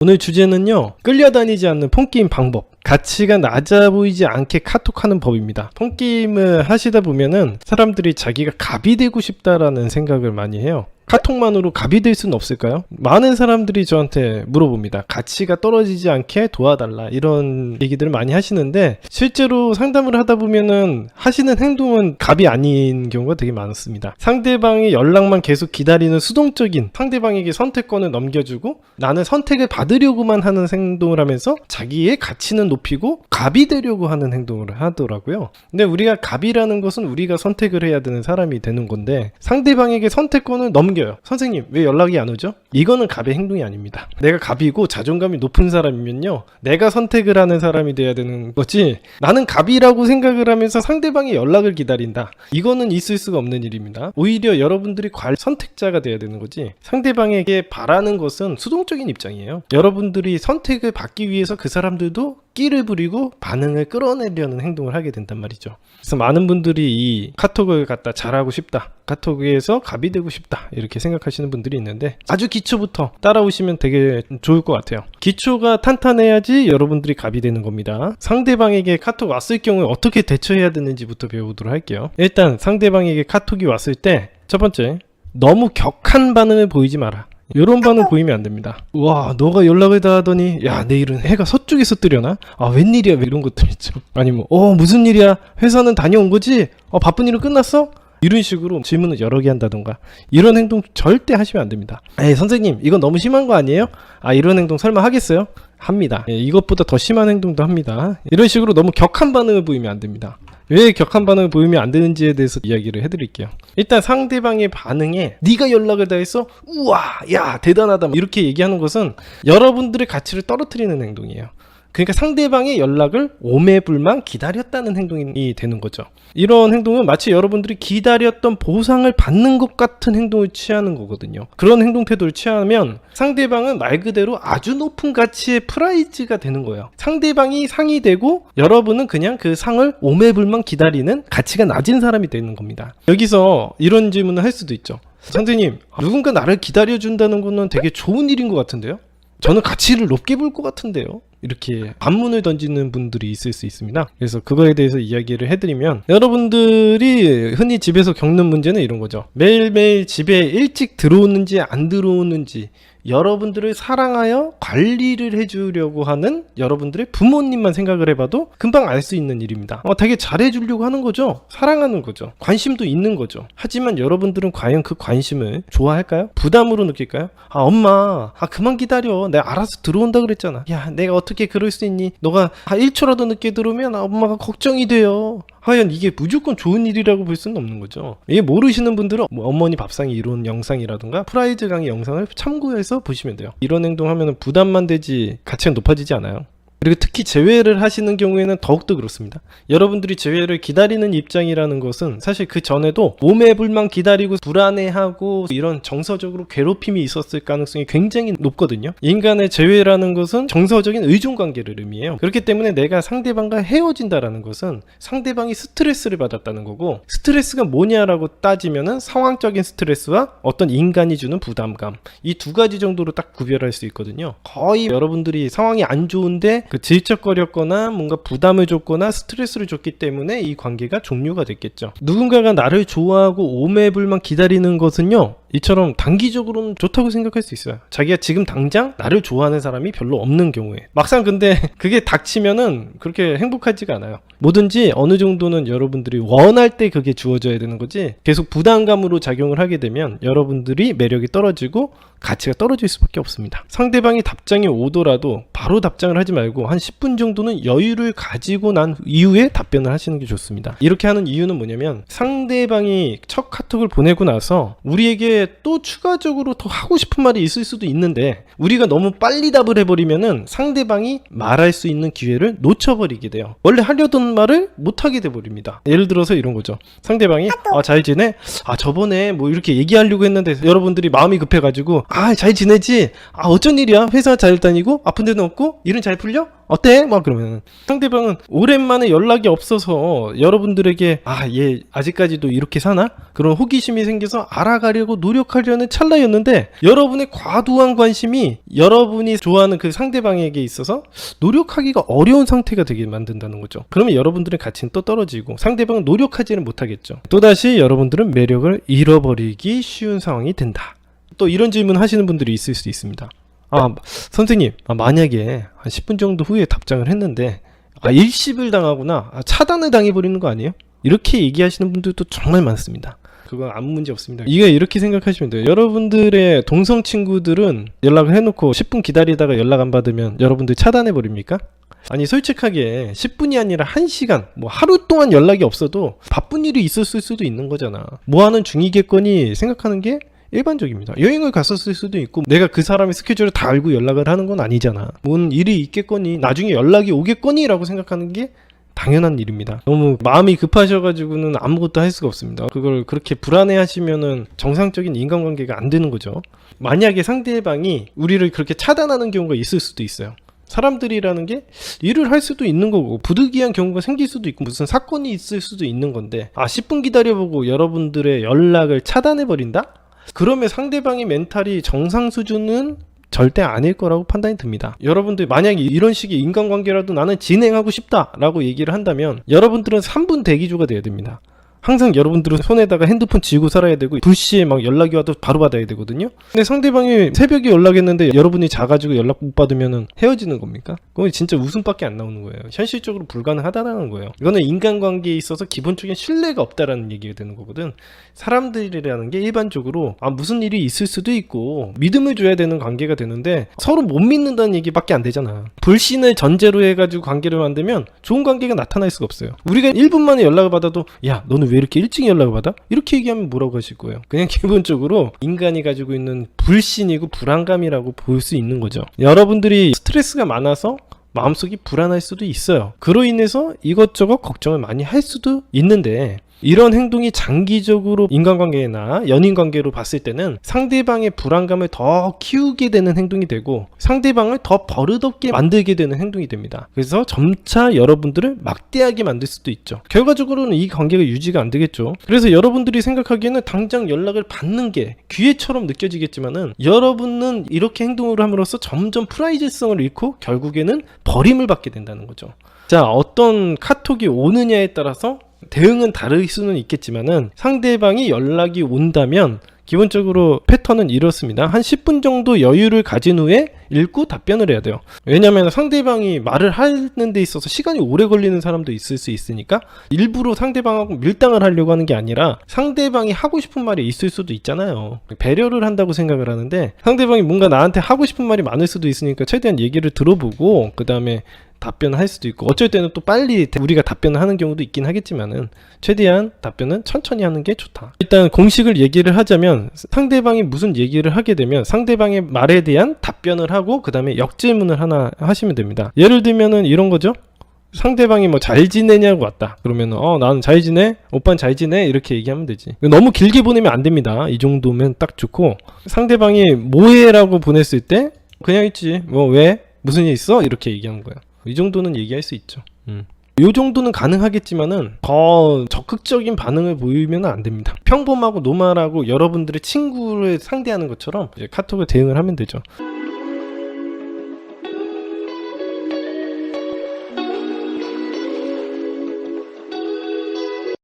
오늘 주제는요, 끌려다니지 않는 폰게임 방법, 가치가 낮아 보이지 않게 카톡하는 법입니다. 폰게임을 하시다 보면은 사람들이 자기가 갑이 되고 싶다라는 생각을 많이 해요. 카톡만으로 갑이 될 수는 없을까요? 많은 사람들이 저한테 물어봅니다. 가치가 떨어지지 않게 도와달라, 이런 얘기들을 많이 하시는데, 실제로 상담을 하다 보면은 하시는 행동은 갑이 아닌 경우가 되게 많습니다. 상대방의 연락만 계속 기다리는 수동적인, 상대방에게 선택권을 넘겨주고 나는 선택을 받으려고만 하는 행동을 하면서 자기의 가치는 높이고 갑이 되려고 하는 행동을 하더라고요. 근데 우리가 갑이라는 것은 우리가 선택을 해야 되는 사람이 되는 건데, 상대방에게 선택권을 넘겨요. 선생님, 왜 연락이 안 오죠? 이거는 갑의 행동이 아닙니다. 내가 갑이고 자존감이 높은 사람이면요, 내가 선택을 하는 사람이 돼야 되는 거지, 나는 갑이라고 생각을 하면서 상대방의 연락을 기다린다, 이거는 있을 수가 없는 일입니다. 오히려 여러분들이 선택자가 돼야 되는 거지, 상대방에게 바라는 것은 수동적인 입장이에요. 여러분들이 선택을 받기 위해서 그 사람들도 끼를 부리고 반응을 끌어내려는 행동을 하게 된단 말이죠. 그래서 많은 분들이 이 카톡을 갖다 잘하고 싶다, 카톡에서 갑이 되고 싶다, 이렇게 생각하시는 분들이 있는데, 아주 기초부터 따라오시면 되게 좋을 것 같아요. 기초가 탄탄해야지 여러분들이 갑이 되는 겁니다. 상대방에게 카톡 왔을 경우에 어떻게 대처해야 되는지부터 배워보도록 할게요. 일단 상대방에게 카톡이 왔을 때 첫 번째, 너무 격한 반응을 보이지 마라. 이런 반응 보이면 안 됩니다. 와, 너가 연락을 다 하더니 야, 내일은 해가 서쪽에서 뜨려나? 아, 웬일이야, 이런 것들 있죠. 아니면 무슨 일이야? 회사는 다녀온 거지? 바쁜 일은 끝났어? 이런 식으로 질문을 여러 개 한다던가, 이런 행동 절대 하시면 안 됩니다. 에이, 선생님, 이건 너무 심한 거 아니에요? 아, 이런 행동 설마 하겠어요? 합니다. 이것보다 더 심한 행동도 합니다. 이런 식으로 너무 격한 반응을 보이면 안 됩니다. 왜 격한 반응을 보이면 안 되는지에 대해서 이야기를 해드릴게요. 일단 상대방의 반응에 네가 연락을 다 했어? 우와, 야, 대단하다, 이렇게 얘기하는 것은 여러분들의 가치를 떨어뜨리는 행동이에요. 그러니까 상대방의 연락을 오매불망 기다렸다는 행동이 되는 거죠. 이런 행동은 마치 여러분들이 기다렸던 보상을 받는 것 같은 행동을 취하는 거거든요. 그런 행동 태도를 취하면 상대방은 말 그대로 아주 높은 가치의 프라이즈가 되는 거예요. 상대방이 상이 되고 여러분은 그냥 그 상을 오매불망 기다리는 가치가 낮은 사람이 되는 겁니다. 여기서 이런 질문을 할 수도 있죠. 선생님, 누군가 나를 기다려준다는 거는 되게 좋은 일인 것 같은데요? 저는 가치를 높게 볼 것 같은데요? 이렇게 반문을 던지는 분들이 있을 수 있습니다. 그래서 그거에 대해서 이야기를 해드리면, 여러분들이 흔히 집에서 겪는 문제는 이런 거죠. 매일매일 집에 일찍 들어오는지 안 들어오는지 여러분들을 사랑하여 관리를 해주려고 하는 여러분들의 부모님만 생각을 해봐도 금방 알 수 있는 일입니다. 되게 잘해주려고 하는 거죠. 사랑하는 거죠. 관심도 있는 거죠. 하지만 여러분들은 과연 그 관심을 좋아할까요? 부담으로 느낄까요? 아, 엄마, 그만 기다려, 내가 알아서 들어온다 그랬잖아. 야, 내가 어떻게 그럴 수 있니? 너가 1초라도 늦게 들어오면 엄마가 걱정이 돼요. 과연 이게 무조건 좋은 일이라고 볼 수는 없는 거죠. 이게 모르시는 분들은 어머니 밥상이 이런 영상이라든가 프라이즈 강의 영상을 참고해서 보시면 돼요. 이런 행동하면 부담만 되지 가치가 높아지지 않아요. 그리고 특히 재회를 하시는 경우에는 더욱더 그렇습니다. 여러분들이 재회를 기다리는 입장이라는 것은 사실 그 전에도 오매불망 기다리고 불안해하고 이런 정서적으로 괴롭힘이 있었을 가능성이 굉장히 높거든요. 인간의 재회라는 것은 정서적인 의존관계를 의미해요. 그렇기 때문에 내가 상대방과 헤어진다라는 것은 상대방이 스트레스를 받았다는 거고, 스트레스가 뭐냐라고 따지면은 상황적인 스트레스와 어떤 인간이 주는 부담감, 이 두 가지 정도로 딱 구별할 수 있거든요. 거의 여러분들이 상황이 안 좋은데 질척거렸거나 뭔가 부담을 줬거나 스트레스를 줬기 때문에 이 관계가 종료가 됐겠죠. 누군가가 나를 좋아하고 오매불망 기다리는 것은요, 이처럼 단기적으로는 좋다고 생각할 수 있어요. 자기가 지금 당장 나를 좋아하는 사람이 별로 없는 경우에. 막상 근데 그게 닥치면은 그렇게 행복하지가 않아요. 뭐든지 어느 정도는 여러분들이 원할 때 그게 주어져야 되는 거지, 계속 부담감으로 작용을 하게 되면 여러분들이 매력이 떨어지고 가치가 떨어질 수밖에 없습니다. 상대방이 답장이 오더라도 바로 답장을 하지 말고 한 10분 정도는 여유를 가지고 난 이후에 답변을 하시는 게 좋습니다. 이렇게 하는 이유는 뭐냐면, 상대방이 첫 카톡을 보내고 나서 우리에게 또 추가적으로 더 하고 싶은 말이 있을 수도 있는데, 우리가 너무 빨리 답을 해버리면은 상대방이 말할 수 있는 기회를 놓쳐버리게 돼요. 원래 하려던 말을 못하게 돼버립니다. 예를 들어서 이런 거죠. 상대방이 잘 지내? 저번에 뭐 이렇게 얘기하려고 했는데 여러분들이 마음이 급해가지고 잘 지내지? 어쩐 일이야? 회사 잘 다니고? 아픈 데는 없고? 일은 잘 풀려? 어때? 막 그러면 상대방은 오랜만에 연락이 없어서 여러분들에게 얘 아직까지도 이렇게 사나? 그런 호기심이 생겨서 알아가려고 노력하려는 찰나였는데 여러분의 과도한 관심이 여러분이 좋아하는 그 상대방에게 있어서 노력하기가 어려운 상태가 되게 만든다는 거죠. 그러면 여러분들의 가치는 또 떨어지고 상대방은 노력하지는 못하겠죠. 또다시 여러분들은 매력을 잃어버리기 쉬운 상황이 된다. 또 이런 질문 하시는 분들이 있을 수 있습니다. 선생님, 만약에 한 10분 정도 후에 답장을 했는데 일십을 당하거나 차단을 당해버리는 거 아니에요? 이렇게 얘기하시는 분들도 정말 많습니다. 그건 아무 문제 없습니다. 이게 이렇게 생각하시면 돼요. 여러분들의 동성 친구들은 연락을 해놓고 10분 기다리다가 연락 안 받으면 여러분들 차단해버립니까? 아니 솔직하게 10분이 아니라 1시간 하루 동안 연락이 없어도 바쁜 일이 있었을 수도 있는 거잖아. 뭐하는 중이겠거니 생각하는 게 일반적입니다. 여행을 갔었을 수도 있고 내가 그 사람의 스케줄을 다 알고 연락을 하는 건 아니잖아. 뭔 일이 있겠거니 나중에 연락이 오겠거니 라고 생각하는 게 당연한 일입니다. 너무 마음이 급하셔가지고는 아무것도 할 수가 없습니다. 그걸 그렇게 불안해하시면은 정상적인 인간관계가 안 되는 거죠. 만약에 상대방이 우리를 그렇게 차단하는 경우가 있을 수도 있어요. 사람들이라는 게 일을 할 수도 있는 거고 부득이한 경우가 생길 수도 있고 무슨 사건이 있을 수도 있는 건데 10분 기다려보고 여러분들의 연락을 차단해버린다? 그러면 상대방의 멘탈이 정상 수준은 절대 아닐 거라고 판단이 듭니다. 여러분들 만약에 이런 식의 인간관계라도 나는 진행하고 싶다라고 얘기를 한다면 여러분들은 3분 대기조가 돼야 됩니다. 항상 여러분들은 손에다가 핸드폰 쥐고 살아야 되고 불시에 막 연락이 와도 바로 받아야 되거든요. 근데 상대방이 새벽에 연락했는데 여러분이 자가지고 연락 못 받으면 헤어지는 겁니까? 그건 진짜 웃음밖에 안 나오는 거예요. 현실적으로 불가능하다는 거예요. 이거는 인간관계에 있어서 기본적인 신뢰가 없다라는 얘기가 되는 거거든. 사람들이라는 게 일반적으로 무슨 일이 있을 수도 있고 믿음을 줘야 되는 관계가 되는데 서로 못 믿는다는 얘기밖에 안 되잖아. 불신을 전제로 해가지고 관계를 만들면 좋은 관계가 나타날 수가 없어요. 우리가 1분 만에 연락을 받아도 야 너는 왜 이렇게 일찍 연락을 받아? 이렇게 얘기하면 뭐라고 하실 거예요? 그냥 기본적으로 인간이 가지고 있는 불신이고 불안감이라고 볼 수 있는 거죠. 여러분들이 스트레스가 많아서 마음속이 불안할 수도 있어요. 그로 인해서 이것저것 걱정을 많이 할 수도 있는데 이런 행동이 장기적으로 인간관계나 연인관계로 봤을 때는 상대방의 불안감을 더 키우게 되는 행동이 되고 상대방을 더 버릇없게 만들게 되는 행동이 됩니다. 그래서 점차 여러분들을 막대하게 만들 수도 있죠. 결과적으로는 이 관계가 유지가 안 되겠죠. 그래서 여러분들이 생각하기에는 당장 연락을 받는 게 기회처럼 느껴지겠지만은 여러분은 이렇게 행동을 함으로써 점점 프라이즈성을 잃고 결국에는 버림을 받게 된다는 거죠. 자, 어떤 카톡이 오느냐에 따라서 대응은 다를 수는 있겠지만은 상대방이 연락이 온다면 기본적으로 패턴은 이렇습니다. 한 10분 정도 여유를 가진 후에 읽고 답변을 해야 돼요. 왜냐면 상대방이 말을 하는 데 있어서 시간이 오래 걸리는 사람도 있을 수 있으니까 일부러 상대방하고 밀당을 하려고 하는 게 아니라 상대방이 하고 싶은 말이 있을 수도 있잖아요. 배려를 한다고 생각을 하는데 상대방이 뭔가 나한테 하고 싶은 말이 많을 수도 있으니까 최대한 얘기를 들어보고 그 다음에 답변할 수도 있고 어쩔 때는 또 빨리 우리가 답변을 하는 경우도 있긴 하겠지만은 최대한 답변은 천천히 하는 게 좋다. 일단 공식을 얘기를 하자면 상대방이 무슨 얘기를 하게 되면 상대방의 말에 대한 답변을 하고 그 다음에 역질문을 하나 하시면 됩니다. 예를 들면은 이런 거죠. 상대방이 뭐 잘 지내냐고 왔다. 그러면 나는 잘 지내? 오빠는 잘 지내? 이렇게 얘기하면 되지. 너무 길게 보내면 안 됩니다. 이 정도면 딱 좋고 상대방이 뭐해? 라고 보냈을 때 그냥 있지. 뭐 왜? 무슨 일 있어? 이렇게 얘기하는 거야. 이 정도는 얘기할 수 있죠. 이 정도는 가능하겠지만은 더 적극적인 반응을 보이면 안 됩니다. 평범하고 노멀하고 여러분들의 친구를 상대하는 것처럼 이제 카톡을 대응을 하면 되죠.